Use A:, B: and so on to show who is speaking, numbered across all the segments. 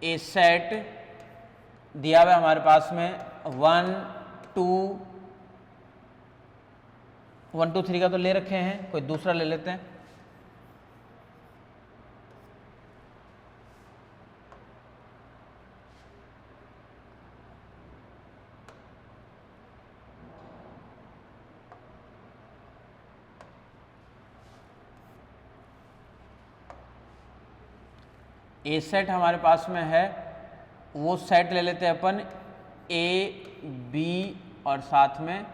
A: ए set दिया हुआ है हमारे पास में 1 2 3 का तो ले रखे हैं, कोई दूसरा ले लेते हैं। ए सेट हमारे पास में है, वो सेट ले लेते हैं अपन ए बी और साथ में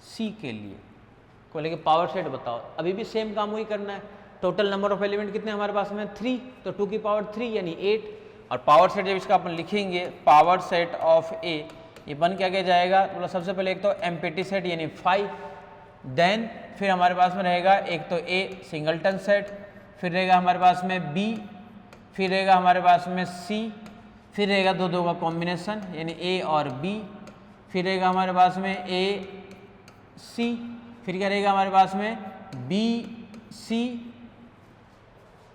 A: सी के लिए। को लेके पावर सेट बताओ, अभी भी सेम काम वही करना है। टोटल नंबर ऑफ एलिमेंट कितने हमारे पास में 3, तो 2 की पावर 3 यानी 8। और पावर सेट जब इसका अपन लिखेंगे पावर सेट ऑफ ए, ये बन क्या जाएगा, तो सबसे पहले एक तो एम्प्टी सेट यानी 5, देन फिर हमारे पास में रहेगा एक तो ए सिंगलटन सेट, फिर रहेगा हमारे पास में बी, फिर रहेगा हमारे पास में सी, फिर रहेगा दो का कॉम्बिनेशन यानी ए और बी, फिर रहेगा हमारे पास में ए सी, फिर क्या रहेगा हमारे पास में बी सी,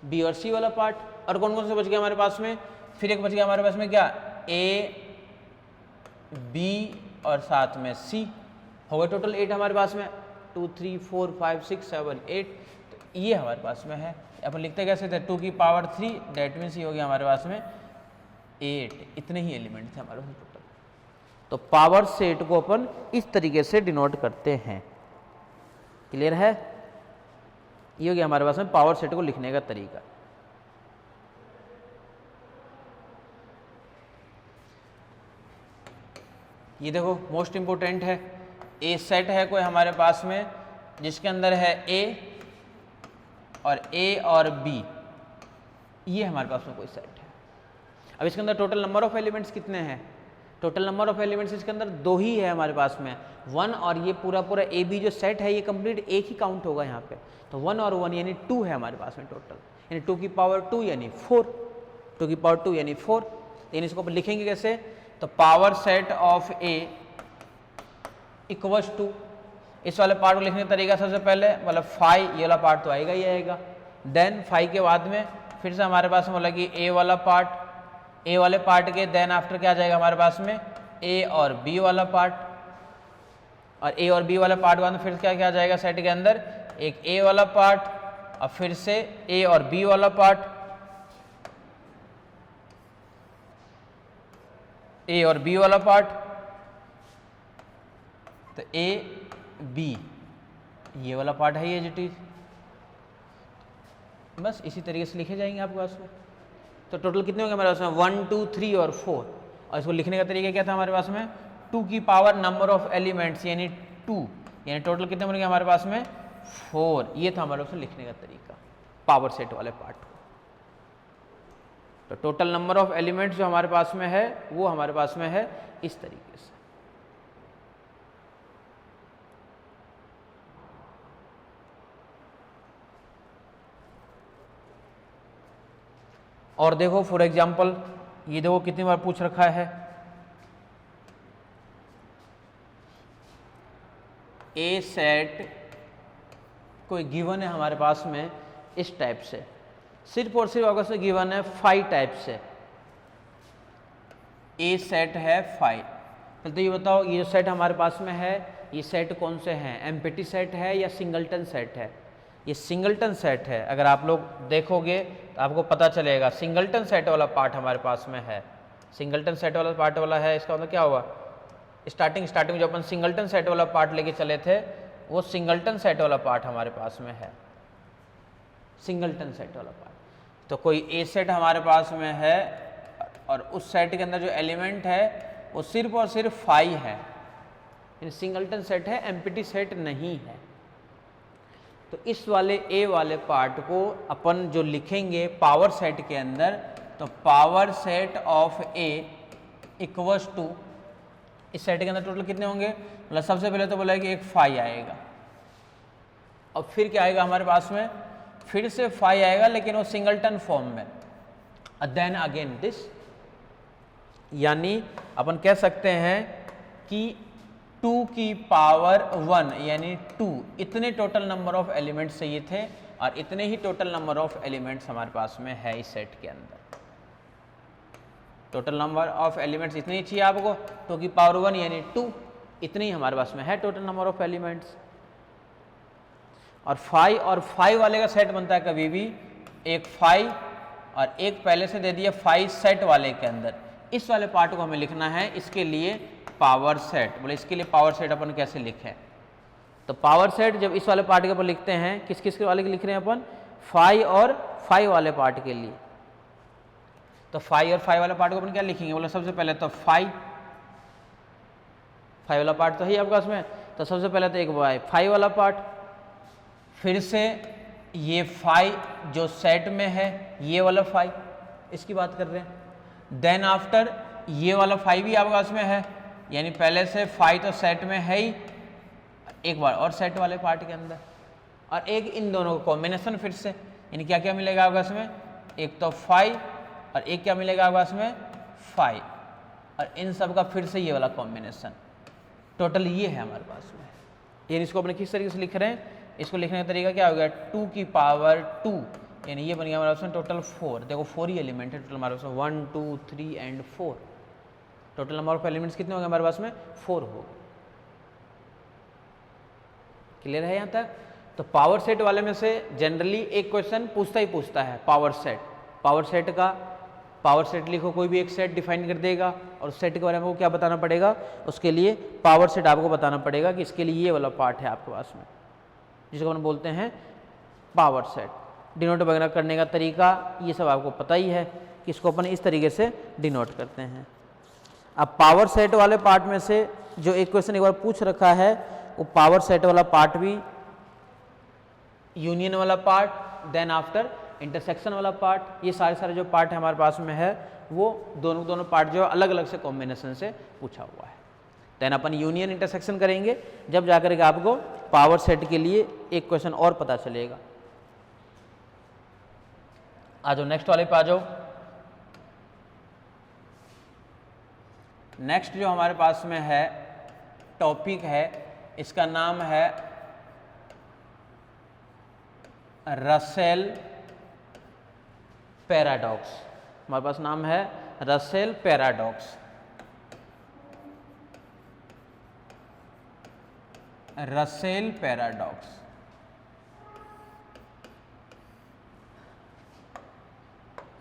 A: बी और सी वाला पार्ट। और कौन कौन से बच गया हमारे पास में, फिर एक बच गया हमारे पास में क्या, ए बी और साथ में सी। हो गए टोटल 8 हमारे पास में, 2 3 4 5 6 7 8। तो ये हमारे पास में है। अपन लिखते कैसे थे, 2 की पावर 3, डेट मीन्स ये हो गया हमारे पास में 8। इतने ही एलिमेंट थे हमारे पास टोटल। तो पावर सेट को अपन इस तरीके से डिनोट करते हैं। क्लियर है? ये हो गया हमारे पास में पावर सेट को लिखने का तरीका। ये देखो मोस्ट इंपोर्टेंट है, ए सेट है कोई हमारे पास में जिसके अंदर है ए और बी, ये हमारे पास में कोई सेट है। अब इसके अंदर टोटल नंबर ऑफ एलिमेंट्स कितने हैं, टोटल नंबर ऑफ एलिमेंट्स इसके अंदर 2 ही है हमारे पास में, 1 और ये पूरा ए बी जो सेट है ये कंप्लीट एक ही काउंट होगा यहाँ पे। तो 1 और 1 यानी 2 है हमारे पास में टोटल, यानी 2 की पावर 2 यानी 4, 2 की पावर 2 यानी 4। यानी इसको अपन लिखेंगे कैसे, तो power set of A equals to, इस वाले पार्ट को लिखने का तरीका सबसे पहले मतलब 5, ये वाला पार्ट तो आएगा ही आएगा। देन 5 के बाद में फिर से हमारे पास में बोला कि ए वाला पार्ट, ए वाले पार्ट के देन आफ्टर क्या आ जाएगा हमारे पास में ए और बी वाला पार्ट, और ए और बी वाला पार्ट बाद में फिर क्या क्या आ जाएगा सेट के अंदर, एक ए वाला पार्ट और फिर से ए और बी वाला पार्ट, ए और बी वाला पार्ट, तो ए बी ये वाला पार्ट है, ये एज इट इज। बस इसी तरीके से लिखे जाएंगे आपके पास में। तो टोटल कितने होंगे हमारे पास में, 1 2 3 और 4। और इसको लिखने का तरीका क्या था हमारे पास में, 2 की पावर नंबर ऑफ एलिमेंट्स यानी 2, यानी टोटल कितने बन गए हमारे पास में 4। ये था हमारे पास में लिखने का तरीका पावर सेट वाले पार्ट को। तो टोटल नंबर ऑफ एलिमेंट्स जो हमारे पास में है वो हमारे पास में है इस तरीके से। और देखो फॉर एग्जाम्पल ये देखो कितनी बार पूछ रखा है, ए सेट कोई गिवन है हमारे पास में इस टाइप से, सिर्फ और सिर्फ अगर से गिवन है 5 टाइप से, ए सेट है 5। तो ये बताओ ये जो सेट हमारे पास में है ये सेट कौन से हैं, एम्प्टी सेट है या सिंगलटन सेट है? ये सिंगलटन सेट है। अगर आप लोग देखोगे तो आपको पता चलेगा सिंगलटन सेट वाला पार्ट हमारे पास में है, सिंगलटन सेट वाला पार्ट वाला है। इसका मतलब क्या हुआ, स्टार्टिंग में जो अपन सिंगलटन सेट वाला पार्ट लेके चले थे वो सिंगलटन सेट वाला पार्ट हमारे पास में है, सिंगलटन सेट वाला पार्ट। तो कोई ए सेट हमारे पास में है और उस सेट के अंदर जो एलिमेंट है वो सिर्फ और सिर्फ 5 है, सिंगलटन सेट है, एम्प्टी सेट नहीं है। तो इस वाले ए वाले पार्ट को अपन जो लिखेंगे पावर सेट के अंदर, तो power set of A equals to, इस सेट के अंदर टोटल कितने होंगे, मतलब सबसे पहले तो बोला कि एक 5 आएगा और फिर क्या आएगा हमारे पास में, फिर से 5 आएगा लेकिन वो सिंगलटन फॉर्म में, देन अगेन दिस। यानी अपन कह सकते हैं कि 2 की पावर 1 यानी 2, इतने टोटल नंबर ऑफ एलिमेंट्स चाहिए थे और इतने ही टोटल नंबर ऑफ एलिमेंट्स हमारे पास में है इस सेट के अंदर। टोटल नंबर ऑफ एलिमेंट्स इतनी चाहिए आपको, 2 की पावर 1 यानी 2, इतनी हमारे पास में है टोटल नंबर ऑफ एलिमेंट्स। और 5 वाले का सेट बनता है कभी भी एक 5 और एक पहले से दे दिया 5 सेट वाले के अंदर। इस वाले पार्ट को हमें लिखना है, इसके लिए पावर सेट। बोले इसके लिए पावर सेट अपन कैसे लिखें? तो पावर सेट जब इस वाले पार्ट के ऊपर लिखते हैं, किस किस के वाले के लिख रहे हैं अपन? 5 और 5 वाले पार्ट के लिए। तो 5 और 5 वाले पार्ट को अपन क्या लिखेंगे? बोले सबसे पहले तो 5 वाला पार्ट तो है आपके पास में, तो सबसे पहले तो एक 5 वाला पार्ट, फिर से ये 5 जो सेट में है, ये वाला 5 इसकी बात कर रहे हैं। देन आफ्टर ये वाला 5 भी आपके पास में है, यानी पहले से 5 तो सेट में है ही, एक बार और सेट वाले पार्ट के अंदर, और एक इन दोनों का कॉम्बिनेशन फिर से, यानी क्या क्या मिलेगा आपके पास में? एक तो 5 और एक क्या मिलेगा आपके पास में? 5, और इन सब का फिर से ये वाला कॉम्बिनेशन। टोटल ये है हमारे पास में। यानी इसको अपने किस तरीके से लिख रहे हैं? इसको लिखने का तरीका क्या हो गया? 2 की पावर 2, यानी ये बन गया हमारे पास में टोटल 4। देखो 4 ही एलिमेंट है टोटल हमारे पास में, 1 2 3 and 4। Total number of elements कितने हो गए हमारे पास में? 4 हो गए। क्लियर है यहाँ तक? तो पावर सेट वाले में से जनरली एक क्वेश्चन पूछता ही पूछता है पावर सेट। पावर सेट का पावर सेट लिखो, कोई भी एक सेट डिफाइन कर देगा और उस सेट के बारे में वो क्या बताना पड़ेगा? उसके लिए पावर सेट आपको बताना पड़ेगा कि इसके लिए ये वाला पार्ट है आपके पास में, जिसको हम बोलते हैं पावर सेट। डिनोट वगैरह करने का तरीका ये सब आपको पता ही है कि इसको अपन इस तरीके से डिनोट करते हैं। अब पावर सेट वाले पार्ट में से जो एक क्वेश्चन एक बार पूछ रखा है, वो पावर सेट वाला पार्ट भी यूनियन वाला पार्ट, देन आफ्टर इंटरसेक्शन वाला पार्ट, ये सारे जो पार्ट है हमारे पास में है, वो दोनों पार्ट जो अलग अलग से कॉम्बिनेशन से पूछा हुआ है। देन अपन यूनियन इंटरसेक्शन करेंगे, जब जाकर के आपको पावर सेट के लिए एक क्वेश्चन और पता चलेगा। आ जाओ नेक्स्ट वाले पे आ जाओ। नेक्स्ट जो हमारे पास में है टॉपिक है, इसका नाम है रसेल पैराडॉक्स। हमारे पास नाम है Russell paradox. Russell paradox.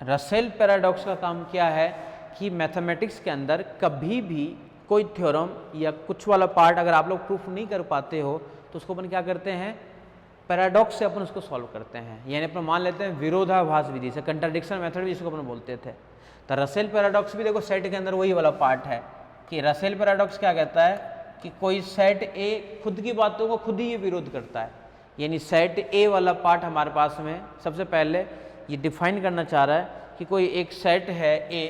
A: Russell paradox का काम क्या है कि मैथमेटिक्स के अंदर कभी भी कोई थ्योरम या कुछ वाला पार्ट अगर आप लोग प्रूफ नहीं कर पाते हो तो उसको अपन क्या करते हैं? पैराडॉक्स से अपन उसको सॉल्व करते हैं। यानी अपन मान लेते हैं विरोधाभास विधि से, कंट्राडिक्शन मेथड भी इसको अपन बोलते थे। तो रसेल पैराडॉक्स भी देखो सेट के अंदर वही वाला पार्ट है कि रसेल पैराडॉक्स क्या कहता है कि कोई सेट ए खुद की बातों को खुद ही ये विरोध करता है। यानी सेट ए वाला पार्ट हमारे पास में सबसे पहले ये डिफाइन करना चाह रहा है कि कोई एक सेट है ए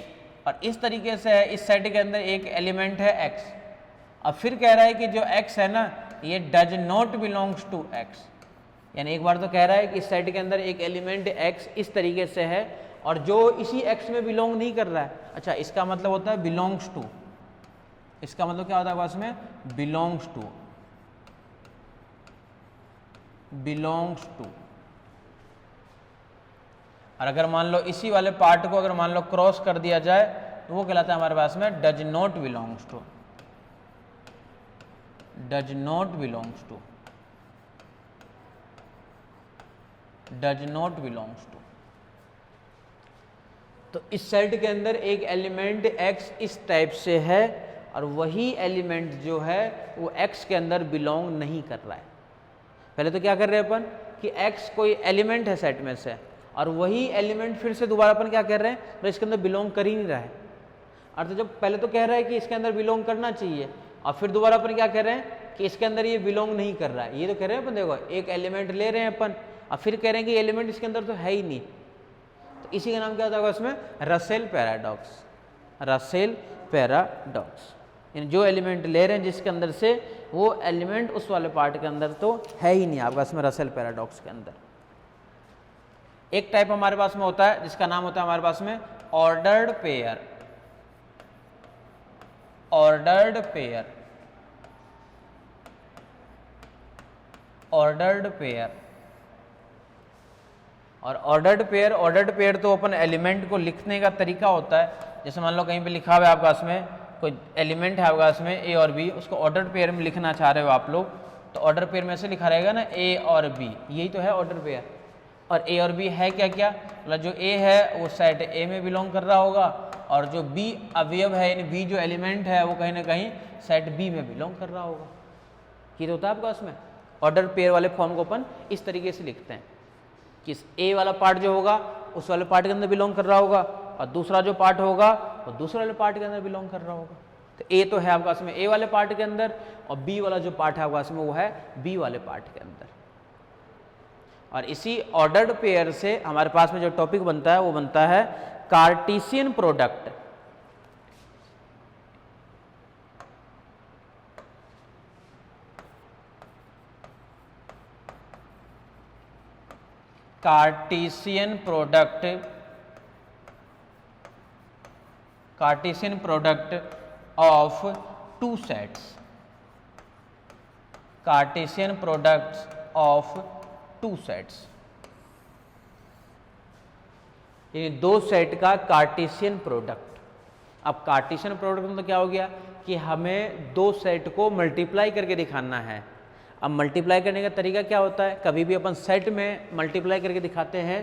A: और इस तरीके से है, इस सेट के अंदर एक एलिमेंट है एक्स। अब फिर कह रहा है कि जो एक्स है ना, ये does not belongs to X. यानी एक बार तो कह रहा है कि इस सेट के अंदर एक एलिमेंट एक्स इस तरीके से है और जो इसी एक्स में बिलोंग नहीं कर रहा है। अच्छा, इसका मतलब होता है बिलोंग्स टू। इसका मतलब क्या होता है पास में? Belongs to. Belongs to. और अगर मान लो इसी वाले पार्ट को अगर मान लो क्रॉस कर दिया जाए तो वो कहलाता है हमारे पास में does not belongs to. Does not belongs to. Does not belongs to. तो इस सेट के अंदर एक एलिमेंट x इस टाइप से है और वही एलिमेंट जो है वो x के अंदर बिलोंग नहीं कर रहा है। पहले तो क्या कर रहे हैं अपन कि x कोई एलिमेंट है सेट में से और वही एलिमेंट फिर से दोबारा अपन क्या कर रहे हैं? तो इसके अंदर बिलोंग कर ही नहीं रहा है। और तो जब पहले तो कह रहा है कि इसके अंदर बिलोंग करना चाहिए और फिर दोबारा अपन क्या कह रहे हैं कि इसके अंदर ये बिलोंग नहीं कर रहा है। ये तो कह रहे हैं अपन, देखो एक एलिमेंट ले रहे हैं अपन और फिर कह रहे हैं कि एलिमेंट इसके अंदर तो है ही नहीं। तो इसी का नाम क्या होता है इसमें? Russell paradox. Russell paradox. यानी जो एलिमेंट ले रहे हैं जिसके अंदर से वो एलिमेंट उस वाले पार्ट के अंदर तो है ही नहीं आपका, इसमें रसेल पैराडॉक्स के अंदर। एक टाइप हमारे पास में होता है जिसका नाम होता है हमारे पास में ordered pair. Ordered pair. Ordered pair. और ऑर्डर्ड पेयर तो अपन एलिमेंट को लिखने का तरीका होता है, जैसे मान लो कहीं पे लिखा हुआ है आपके पास में कोई एलिमेंट है आपके पास में ए और बी, उसको ऑर्डर्ड पेयर में लिखना चाह रहे हो आप लोग, तो ऑर्डर पेयर में ऐसे लिखा रहेगा ना ए और बी, यही तो है ऑर्डर पेयर। और ए और बी है क्या क्या, मतलब जो ए है वो सेट ए में बिलोंग कर रहा होगा, और जो बी अवयव है यानी बी जो एलिमेंट है वो कहीं ना कहीं सेट बी में बिलोंग कर रहा होगा। ये तो होता है आपके पास में। ऑर्डर पेयर वाले फॉर्म को अपन इस तरीके से लिखते हैं कि ए वाला पार्ट जो होगा उस वाले पार्ट के अंदर बिलोंग कर रहा होगा, और दूसरा जो पार्ट होगा वो दूसरे वाले पार्ट के अंदर बिलोंग कर रहा होगा। तो ए तो है आपके पास में ए वाले पार्ट के अंदर, और बी वाला जो पार्ट है आपके पास में वो है बी वाले पार्ट के अंदर। और इसी ऑर्डर्ड पेयर से हमारे पास में जो टॉपिक बनता है वो बनता है Cartesian product. Cartesian product of two sets, Cartesian products of two sets, यानी दो सेट का कार्टेशियन प्रोडक्ट। अब कार्टेशियन प्रोडक्ट मतलब क्या हो गया कि हमें दो सेट को मल्टीप्लाई करके दिखाना है। अब मल्टीप्लाई करने का तरीका क्या होता है, कभी भी अपन सेट में मल्टीप्लाई करके दिखाते हैं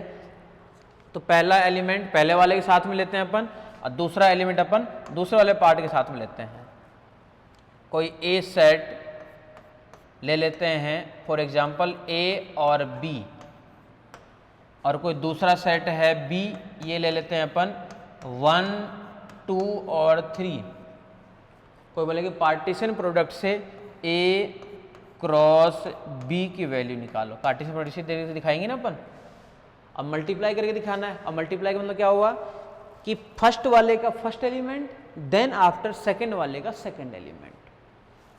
A: तो पहला एलिमेंट पहले वाले के साथ में लेते हैं अपन, और दूसरा एलिमेंट अपन दूसरे वाले पार्ट के साथ में लेते हैं। कोई ए सेट ले लेते हैं फॉर एग्जांपल ए और बी, और कोई दूसरा सेट है बी, ये ले लेते हैं अपन 1 2 और 3। कोई बोले कि पार्टीशन प्रोडक्ट से ए क्रॉस बी की वैल्यू निकालो, कार्टेशियन प्रोडक्ट से तरीके से दिखाएंगे ना अपन। अब मल्टीप्लाई करके दिखाना है। अब मल्टीप्लाई का मतलब क्या हुआ कि फर्स्ट वाले का first element then after second वाले का सेकंड एलिमेंट।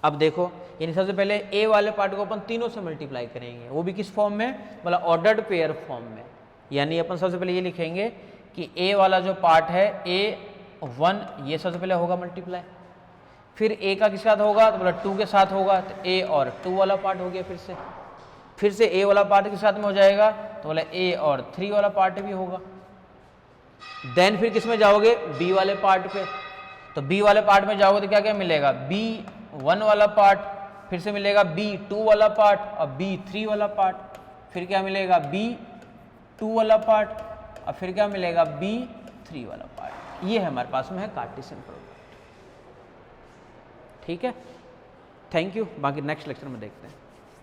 A: अब देखो यानी सबसे पहले ए वाले पार्ट को अपन तीनों से मल्टीप्लाई करेंगे, वो भी किस फॉर्म में, मतलब ऑर्डर्ड पेयर फॉर्म में। यानी अपन सबसे पहले ये लिखेंगे कि ए वाला जो पार्ट है A1, ये सबसे पहले होगा मल्टीप्लाई, फिर ए का किस साथ होगा तो बोला 2 के साथ होगा, तो ए और 2 वाला पार्ट हो गया, फिर से ए वाला पार्ट के साथ में हो जाएगा तो बोला ए और 3 वाला पार्ट भी होगा। देन फिर किस में जाओगे, बी वाले पार्ट पे, तो बी वाले पार्ट में जाओगे तो क्या क्या मिलेगा, B1 वाला पार्ट, फिर से मिलेगा B2 वाला पार्ट और B3 वाला पार्ट, फिर क्या मिलेगा B2 वाला पार्ट, और फिर क्या मिलेगा B3 वाला पार्ट। ये हमारे पास में है कार्टेशियन प्रोडक्ट। ठीक है, थैंक यू। बाकी नेक्स्ट लेक्चर में देखते हैं।